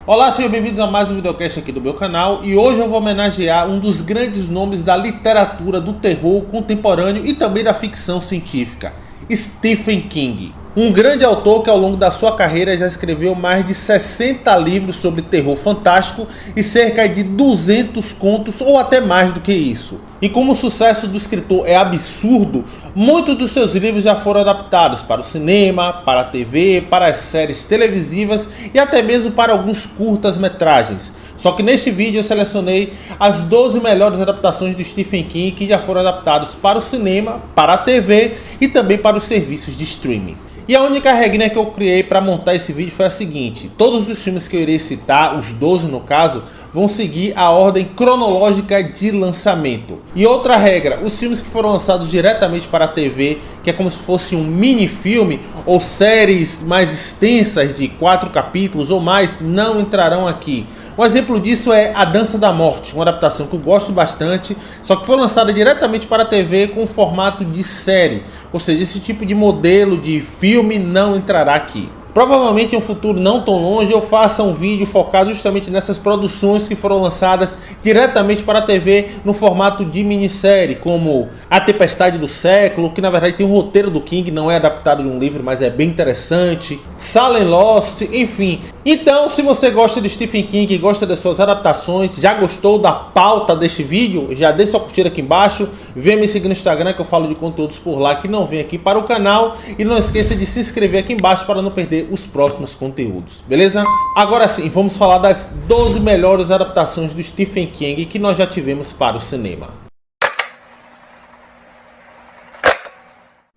Olá, sejam bem-vindos a mais um videocast aqui do meu canal e hoje eu vou homenagear um dos grandes nomes da literatura do terror contemporâneo e também da ficção científica, Stephen King. Um grande autor que ao longo da sua carreira já escreveu mais de 60 livros sobre terror fantástico e cerca de 200 contos ou até mais do que isso. E como o sucesso do escritor é absurdo, muitos dos seus livros já foram adaptados para o cinema, para a TV, para as séries televisivas e até mesmo para alguns curtas-metragens. Só que neste vídeo eu selecionei as 12 melhores adaptações do Stephen King que já foram adaptados para o cinema, para a TV e também para os serviços de streaming. E a única regrinha que eu criei para montar esse vídeo foi a seguinte: todos os filmes que eu irei citar, os 12 no caso, vão seguir a ordem cronológica de lançamento. E outra regra, os filmes que foram lançados diretamente para a TV, que é como se fosse um mini filme ou séries mais extensas de 4 capítulos ou mais, não entrarão aqui. Um exemplo disso é A Dança da Morte, uma adaptação que eu gosto bastante, só que foi lançada diretamente para a TV com formato de série. Ou seja, esse tipo de modelo de filme não entrará aqui. Provavelmente em um futuro não tão longe eu faça um vídeo focado justamente nessas produções que foram lançadas diretamente para a TV no formato de minissérie, como A Tempestade do Século, que na verdade tem um roteiro do King, não é adaptado de um livro, mas é bem interessante, Salem Lost, enfim. Então, se você gosta de Stephen King e gosta das suas adaptações, já gostou da pauta deste vídeo, já deixa sua curtida aqui embaixo, venha me seguir no Instagram que eu falo de conteúdos por lá que não vem aqui para o canal e não esqueça de se inscrever aqui embaixo para não perder os próximos conteúdos, beleza? Agora sim, vamos falar das 12 melhores adaptações do Stephen King que nós já tivemos para o cinema.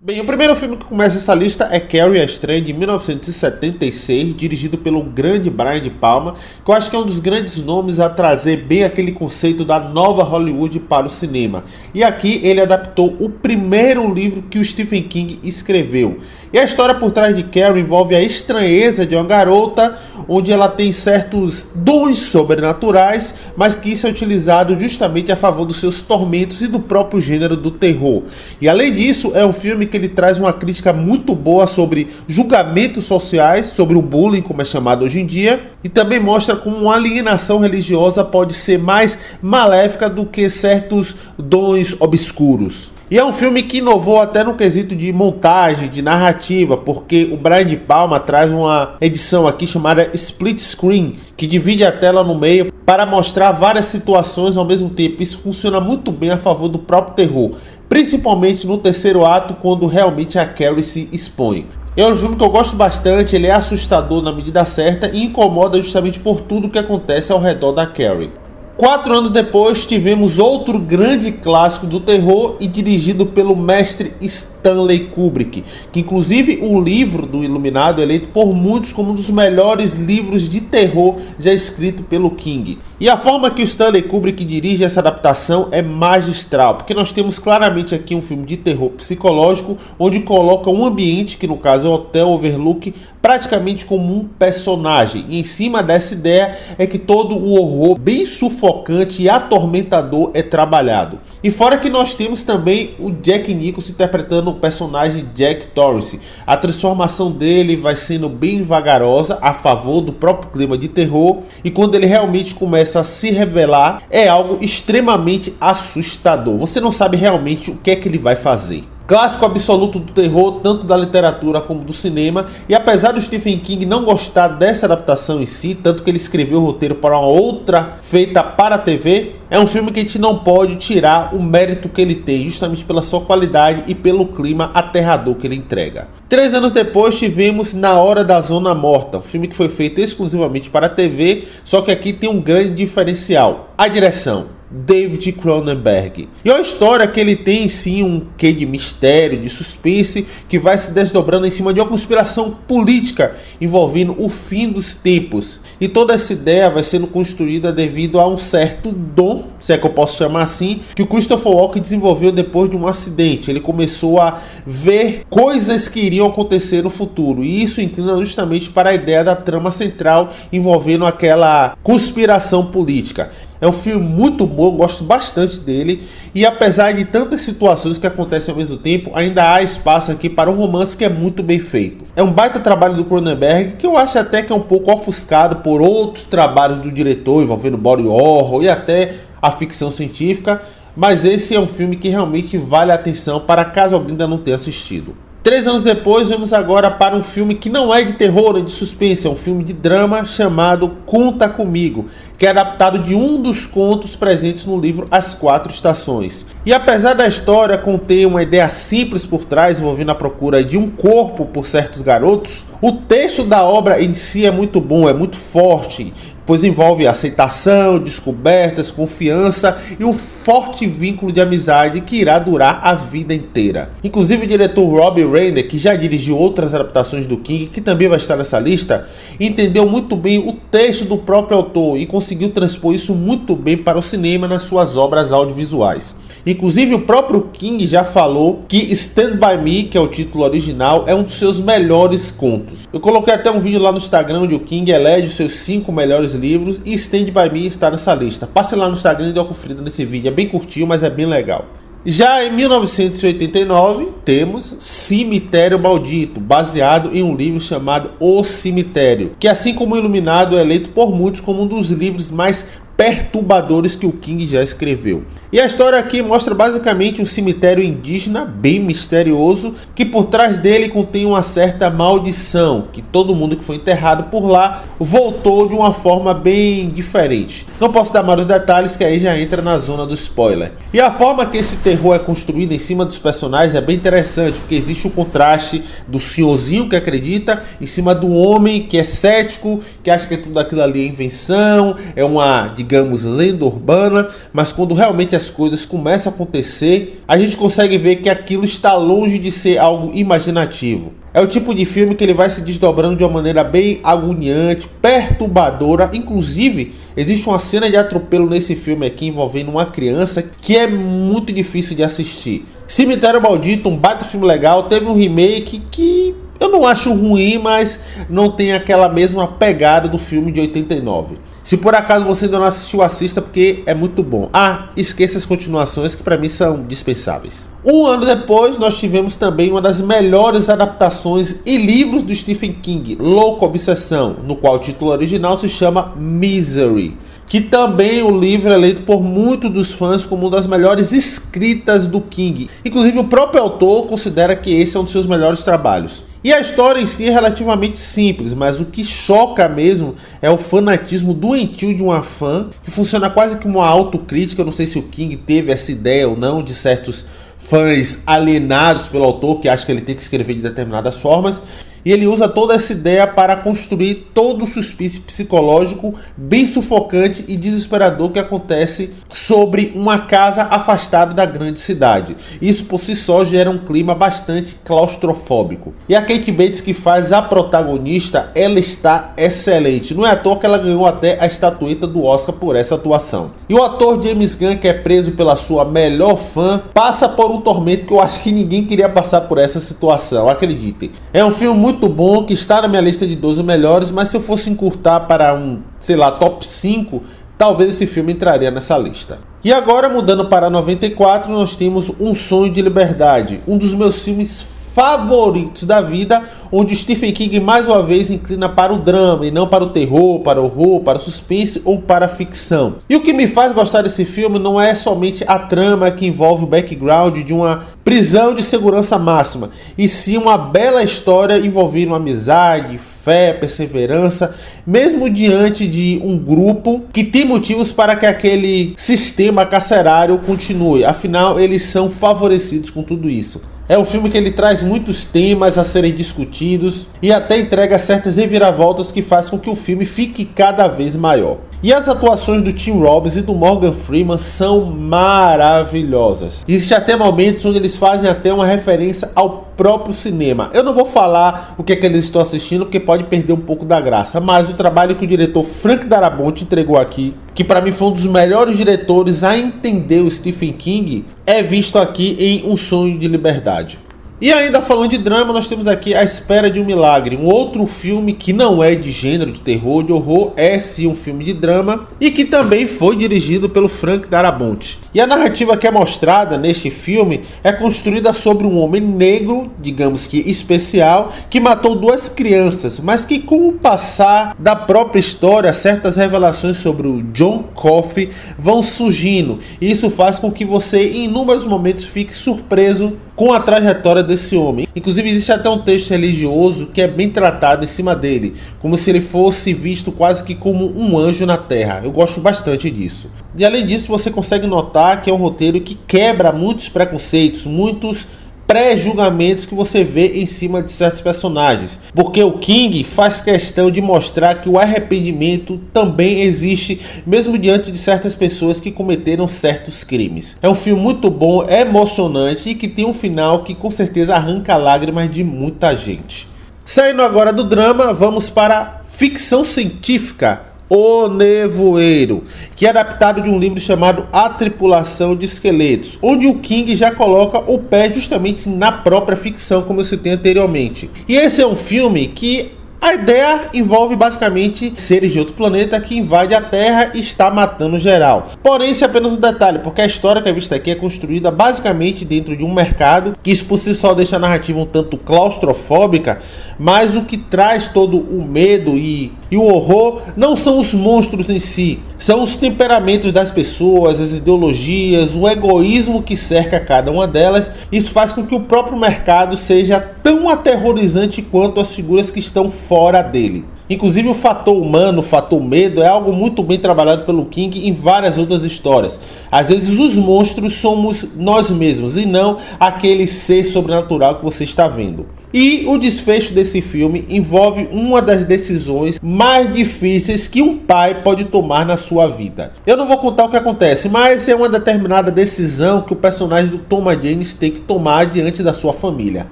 Bem, o primeiro filme que começa essa lista é Carrie, a estreia de 1976, dirigido pelo grande Brian De Palma, que eu acho que é um dos grandes nomes a trazer bem aquele conceito da nova Hollywood para o cinema. E aqui ele adaptou o primeiro livro que o Stephen King escreveu. E a história por trás de Carrie envolve a estranheza de uma garota, onde ela tem certos dons sobrenaturais, mas que isso é utilizado justamente a favor dos seus tormentos e do próprio gênero do terror. E além disso, é um filme que ele traz uma crítica muito boa sobre julgamentos sociais, sobre o bullying, como é chamado hoje em dia, e também mostra como uma alienação religiosa pode ser mais maléfica do que certos dons obscuros. E é um filme que inovou até no quesito de montagem, de narrativa, porque o Brian De Palma traz uma edição aqui chamada Split Screen, que divide a tela no meio para mostrar várias situações ao mesmo tempo. Isso funciona muito bem a favor do próprio terror, principalmente no terceiro ato, quando realmente a Carrie se expõe. É um filme que eu gosto bastante, ele é assustador na medida certa e incomoda justamente por tudo que acontece ao redor da Carrie. 4 anos depois tivemos outro grande clássico do terror e dirigido pelo mestre Stanley Kubrick, que inclusive o livro do Iluminado é eleito por muitos como um dos melhores livros de terror já escrito pelo King. E a forma que o Stanley Kubrick dirige essa adaptação é magistral, porque nós temos claramente aqui um filme de terror psicológico, onde coloca um ambiente, que no caso é o Hotel Overlook, praticamente como um personagem. E em cima dessa ideia é que todo o horror bem sufocante e atormentador é trabalhado. E fora que nós temos também o Jack Nicholson interpretando o personagem Jack Torrance. A transformação dele vai sendo bem vagarosa a favor do próprio clima de terror, e quando ele realmente começa a se revelar é algo extremamente assustador. Você não sabe realmente o que é que ele vai fazer. Clássico absoluto do terror, tanto da literatura como do cinema, e apesar do Stephen King não gostar dessa adaptação em si, tanto que ele escreveu o roteiro para uma outra feita para a TV, é um filme que a gente não pode tirar o mérito que ele tem, justamente pela sua qualidade e pelo clima aterrador que ele entrega. 3 anos depois tivemos Na Hora da Zona Morta, um filme que foi feito exclusivamente para a TV, só que aqui tem um grande diferencial: a direção. David Cronenberg. E é uma história que ele tem sim um quê de mistério, de suspense, que vai se desdobrando em cima de uma conspiração política envolvendo o fim dos tempos. E toda essa ideia vai sendo construída devido a um certo dom, se é que eu posso chamar assim, que o Christopher Walken desenvolveu depois de um acidente. Ele começou a ver coisas que iriam acontecer no futuro, e isso inclina justamente para a ideia da trama central envolvendo aquela conspiração política. É um filme muito bom, gosto bastante dele. E apesar de tantas situações que acontecem ao mesmo tempo, ainda há espaço aqui para um romance que é muito bem feito. É um baita trabalho do Cronenberg, que eu acho até que é um pouco ofuscado por outros trabalhos do diretor, envolvendo body horror e até a ficção científica. Mas esse é um filme que realmente vale a atenção para caso alguém ainda não tenha assistido. 3 anos depois, vamos agora para um filme que não é de terror nem de suspense, é um filme de drama chamado Conta Comigo, que é adaptado de um dos contos presentes no livro As Quatro Estações. E apesar da história conter uma ideia simples por trás, envolvendo a procura de um corpo por certos garotos, o texto da obra em si é muito bom, é muito forte, pois envolve aceitação, descobertas, confiança e um forte vínculo de amizade que irá durar a vida inteira. Inclusive o diretor Rob Reiner, que já dirigiu outras adaptações do King, que também vai estar nessa lista, entendeu muito bem o texto do próprio autor e conseguiu transpor isso muito bem para o cinema nas suas obras audiovisuais. Inclusive o próprio King já falou que Stand By Me, que é o título original, é um dos seus melhores contos. Eu coloquei até um vídeo lá no Instagram onde o King elege os seus 5 melhores livros e Stand By Me está nessa lista. Passe lá no Instagram e dê uma conferida nesse vídeo, é bem curtinho, mas é bem legal. Já em 1989, temos Cemitério Maldito, baseado em um livro chamado O Cemitério, que assim como Iluminado é eleito por muitos como um dos livros mais perturbadores que o King já escreveu. E a história aqui mostra basicamente um cemitério indígena bem misterioso, que por trás dele contém uma certa maldição, que todo mundo que foi enterrado por lá voltou de uma forma bem diferente. Não posso dar maiores detalhes, que aí já entra na zona do spoiler. E a forma que esse terror é construído em cima dos personagens é bem interessante, porque existe o contraste do senhorzinho que acredita em cima do homem que é cético, que acha que tudo aquilo ali é invenção, é uma, digamos, lenda urbana, mas quando realmente as coisas começam a acontecer, a gente consegue ver que aquilo está longe de ser algo imaginativo. É o tipo de filme que ele vai se desdobrando de uma maneira bem agoniante, perturbadora. Inclusive, existe uma cena de atropelo nesse filme aqui envolvendo uma criança que é muito difícil de assistir. Cemitério Maldito, um baita filme legal, teve um remake que eu não acho ruim, mas não tem aquela mesma pegada do filme de 89. Se por acaso você ainda não assistiu, assista, porque é muito bom. Ah, esqueça as continuações, que para mim são dispensáveis. Um ano depois, nós tivemos também uma das melhores adaptações e livros do Stephen King, Louca Obsessão, no qual o título original se chama Misery, que também o livro é eleito por muitos dos fãs como uma das melhores escritas do King. Inclusive o próprio autor considera que esse é um dos seus melhores trabalhos. E a história em si é relativamente simples, mas o que choca mesmo é o fanatismo doentio de uma fã, que funciona quase como uma autocrítica. Eu não sei se o King teve essa ideia ou não, de certos fãs alienados pelo autor, que acham que ele tem que escrever de determinadas formas. E ele usa toda essa ideia para construir todo o suspense psicológico bem sufocante e desesperador que acontece sobre uma casa afastada da grande cidade. Isso por si só gera um clima bastante claustrofóbico. E a Kate Bates, que faz a protagonista, ela está excelente. Não é à toa que ela ganhou até a estatueta do Oscar por essa atuação. E o ator James Gunn, que é preso pela sua melhor fã, passa por um tormento que eu acho que ninguém queria passar por essa situação, acreditem. É um filme muito bom, que está na minha lista de 12 melhores, mas se eu fosse encurtar para um, sei lá, top 5, talvez esse filme entraria nessa lista. E agora, mudando para 94, nós temos Um Sonho de Liberdade, um dos meus filmes favoritos da vida, onde Stephen King mais uma vez inclina para o drama e não para o terror, para o horror, para o suspense ou para a ficção. E o que me faz gostar desse filme não é somente a trama que envolve o background de uma prisão de segurança máxima, e sim uma bela história envolvendo amizade, fé, perseverança, mesmo diante de um grupo que tem motivos para que aquele sistema carcerário continue. Afinal, eles são favorecidos com tudo isso. É um filme que ele traz muitos temas a serem discutidos e até entrega certas reviravoltas que faz com que o filme fique cada vez maior. E as atuações do Tim Robbins e do Morgan Freeman são maravilhosas. Existem até momentos onde eles fazem até uma referência ao próprio cinema. Eu não vou falar o que é que eles estão assistindo, porque pode perder um pouco da graça, mas o trabalho que o diretor Frank Darabont entregou aqui, que para mim foi um dos melhores diretores a entender o Stephen King, é visto aqui em Um Sonho de Liberdade. E ainda falando de drama, nós temos aqui A Espera de um Milagre, um outro filme que não é de gênero de terror, de horror, é sim um filme de drama e que também foi dirigido pelo Frank Darabont. E a narrativa que é mostrada neste filme é construída sobre um homem negro, digamos que especial, que matou 2 crianças, mas que com o passar da própria história, certas revelações sobre o John Coffey vão surgindo. E isso faz com que você em inúmeros momentos fique surpreso com a trajetória desse homem. Inclusive existe até um texto religioso que é bem tratado em cima dele, como se ele fosse visto quase que como um anjo na terra. Eu gosto bastante disso. E além disso, você consegue notar que é um roteiro que quebra muitos preconceitos, muitos pré-julgamentos que você vê em cima de certos personagens, porque o King faz questão de mostrar que o arrependimento também existe, mesmo diante de certas pessoas que cometeram certos crimes. É um filme muito bom, é emocionante e que tem um final que com certeza arranca lágrimas de muita gente. Saindo agora do drama, vamos para ficção científica. O Nevoeiro, que é adaptado de um livro chamado A Tripulação de Esqueletos, onde o King já coloca o pé justamente na própria ficção, como eu citei anteriormente. E esse é um filme que a ideia envolve basicamente seres de outro planeta que invade a Terra e está matando geral. Porém, isso é apenas um detalhe, porque a história que é vista aqui é construída basicamente dentro de um mercado, que isso por si só deixa a narrativa um tanto claustrofóbica, mas o que traz todo o medo e o horror não são os monstros em si, são os temperamentos das pessoas, as ideologias, o egoísmo que cerca cada uma delas. Isso faz com que o próprio mercado seja tão aterrorizante quanto as figuras que estão fora dele. Inclusive o fator humano, o fator medo é algo muito bem trabalhado pelo King em várias outras histórias. Às vezes os monstros somos nós mesmos e não aquele ser sobrenatural que você está vendo. E o desfecho desse filme envolve uma das decisões mais difíceis que um pai pode tomar na sua vida. Eu não vou contar o que acontece, mas é uma determinada decisão que o personagem do Thomas Jane tem que tomar diante da sua família.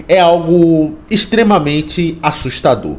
É algo extremamente assustador.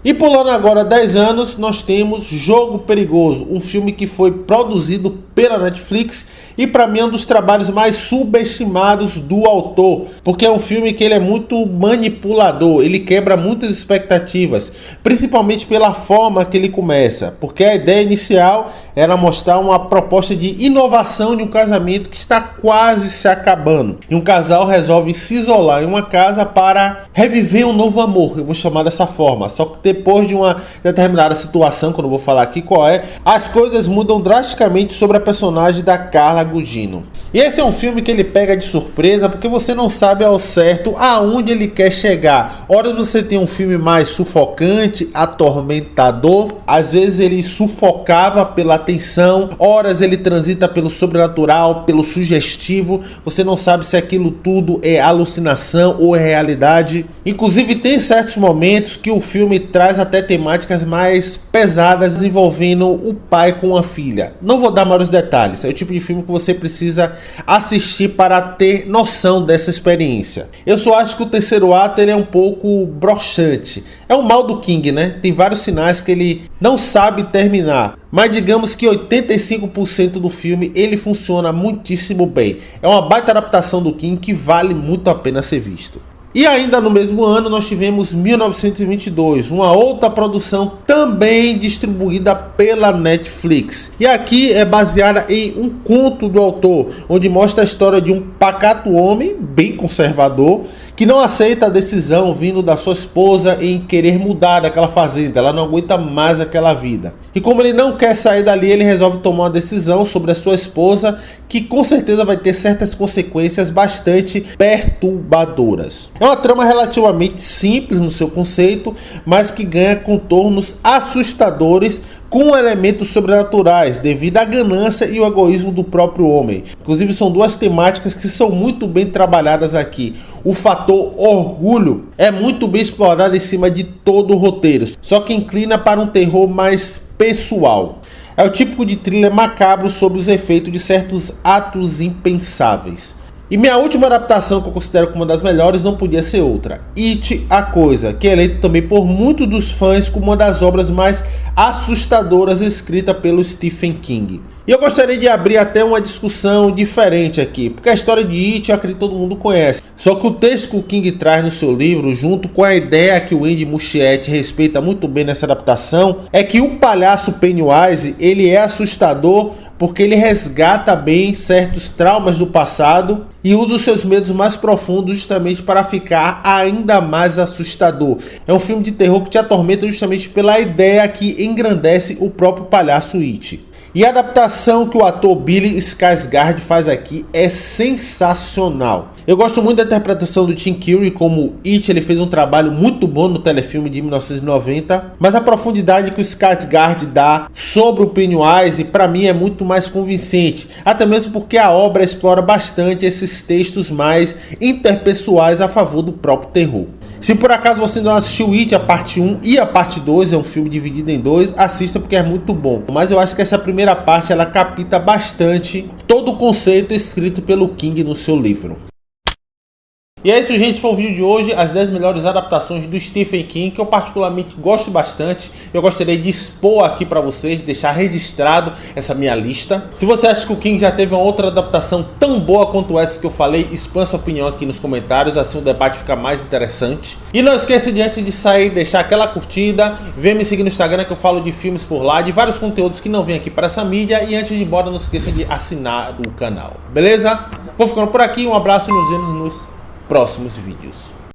E pulando agora 10 anos, nós temos Jogo Perigoso, um filme que foi produzido pela Netflix e para mim é um dos trabalhos mais subestimados do autor, porque é um filme que ele é muito manipulador, ele quebra muitas expectativas, principalmente pela forma que ele começa, porque a ideia inicial era mostrar uma proposta de inovação de um casamento que está quase se acabando, e um casal resolve se isolar em uma casa para reviver um novo amor, eu vou chamar dessa forma, só que depois de uma determinada situação, que eu não vou falar aqui qual é, as coisas mudam drasticamente sobre a personagem da Carla Gugino. E esse é um filme que ele pega de surpresa porque você não sabe ao certo aonde ele quer chegar. Horas você tem um filme mais sufocante, atormentador, às vezes ele sufocava pela tensão, horas ele transita pelo sobrenatural, pelo sugestivo, você não sabe se aquilo tudo é alucinação ou é realidade. Inclusive tem certos momentos que o filme traz até temáticas mais pesadas envolvendo o pai com a filha. Não vou dar maiores detalhes, é o tipo de filme que você precisa assistir para ter noção dessa experiência. Eu só acho que o terceiro ato ele é um pouco broxante. É o mal do King, né? Tem vários sinais que ele não sabe terminar. Mas digamos que 85% do filme ele funciona muitíssimo bem. É uma baita adaptação do King que vale muito a pena ser visto. E ainda no mesmo ano nós tivemos 1922, uma outra produção também distribuída pela Netflix. E aqui é baseada em um conto do autor, onde mostra a história de um pacato homem, bem conservador, que não aceita a decisão vindo da sua esposa em querer mudar daquela fazenda. Ela não aguenta mais aquela vida. E como ele não quer sair dali, ele resolve tomar uma decisão sobre a sua esposa, que com certeza vai ter certas consequências bastante perturbadoras. É uma trama relativamente simples no seu conceito, mas que ganha contornos assustadores com elementos sobrenaturais devido à ganância e o egoísmo do próprio homem. Inclusive são duas temáticas que são muito bem trabalhadas aqui. O fator orgulho é muito bem explorado em cima de todo o roteiro, só que inclina para um terror mais pessoal. É o típico de thriller macabro sobre os efeitos de certos atos impensáveis. E minha última adaptação, que eu considero como uma das melhores, não podia ser outra. It, a Coisa, que é eleito também por muitos dos fãs como uma das obras mais assustadoras escrita pelo Stephen King. E eu gostaria de abrir até uma discussão diferente aqui, porque a história de It eu acredito que todo mundo conhece. Só que o texto que o King traz no seu livro, junto com a ideia que o Andy Muschietti respeita muito bem nessa adaptação, é que o palhaço Pennywise, ele é assustador porque ele resgata bem certos traumas do passado e usa os seus medos mais profundos justamente para ficar ainda mais assustador. É um filme de terror que te atormenta justamente pela ideia que engrandece o próprio palhaço It. E a adaptação que o ator Billy Skarsgård faz aqui é sensacional. Eu gosto muito da interpretação do Tim Curry como It, ele fez um trabalho muito bom no telefilme de 1990, mas a profundidade que o Skarsgård dá sobre o Pennywise, para mim, é muito mais convincente, até mesmo porque a obra explora bastante esses textos mais interpessoais a favor do próprio terror. Se por acaso você não assistiu It, a parte 1 e a parte 2, é um filme dividido em dois, assista porque é muito bom. Mas eu acho que essa primeira parte, ela capta bastante todo o conceito escrito pelo King no seu livro. E é isso, gente, foi o vídeo de hoje, as 10 melhores adaptações do Stephen King, que eu particularmente gosto bastante. Eu gostaria de expor aqui para vocês, deixar registrado essa minha lista. Se você acha que o King já teve uma outra adaptação tão boa quanto essa que eu falei, exponha sua opinião aqui nos comentários, assim o debate fica mais interessante. E não esqueça de, antes de sair, deixar aquela curtida, venha me seguir no Instagram que eu falo de filmes por lá, de vários conteúdos que não vêm aqui para essa mídia. E antes de ir embora, não esqueça de assinar o canal, beleza? Vou ficando por aqui, um abraço e nos vemos nos próximos vídeos.